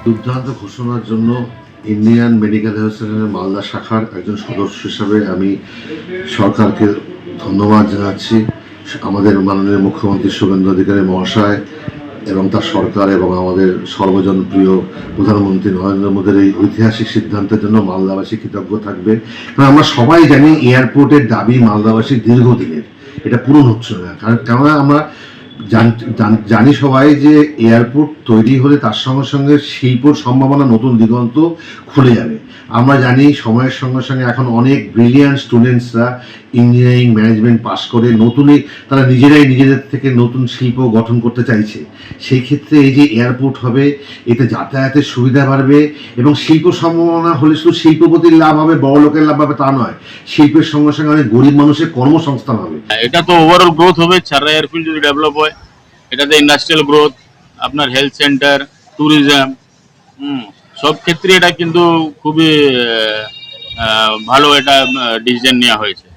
দুর্দান্ত ঘোষণার জন্য ইন্ডিয়ান মেডিকেল অ্যাসোসিয়েশনের মালদা শাখার একজন সদস্য হিসাবে আমি সরকারকে ধন্যবাদ জানাচ্ছি। আমাদের মাননীয় মুখ্যমন্ত্রী শুভেন্দু অধিকারী মহাশয় এবং তার সরকার এবং আমাদের সর্বজনপ্রিয় প্রধানমন্ত্রী নরেন্দ্র মোদীর এই ঐতিহাসিক সিদ্ধান্তের জন্য মালদাবাসী কৃতজ্ঞ থাকবে। কারণ আমরা সবাই জানি এয়ারপোর্টের দাবি মালদাবাসীর দীর্ঘদিনের, এটা পূরণ হচ্ছে না। কেননা আমরা জানি সবাই যে এয়ারপোর্ট তৈরি হলে তার সঙ্গে সঙ্গে শিল্পর সম্ভাবনা নতুন দিগন্ত খুলে যাবে। আমরা জানি সময়ের সঙ্গে সঙ্গে এখন অনেক ব্রিলিয়ান্ট স্টুডেন্টসরা ইঞ্জিনিয়ারিং ম্যানেজমেন্ট পাশ করে নতুনই তারা নিজেদের থেকে নতুন শিল্প গঠন করতে চাইছে। সেই ক্ষেত্রে এই যে এয়ারপোর্ট হবে, এতে যাতায়াতের সুবিধা বাড়বে এবং শিল্প সম্ভাবনা হলে শুধু শিল্পপতির লাভ হবে, বড় লোকের লাভ হবে তা নয়, শিল্পের সঙ্গে সঙ্গে অনেক গরিব মানুষের কর্মসংস্থান হবে। এটা তো ওভারঅল গ্রোথ হবে। ছাড়া এয়ারফিল্ড যদি ডেভেলপ হয়, এটাতে ইন্ডাস্ট্রিয়াল গ্রোথ, আপনার হেলথ সেন্টার, ট্যুরিজম, সব ক্ষেত্রে এটা কিন্তু খুবই ভালো একটা ডিসিশন নেওয়া হয়েছে।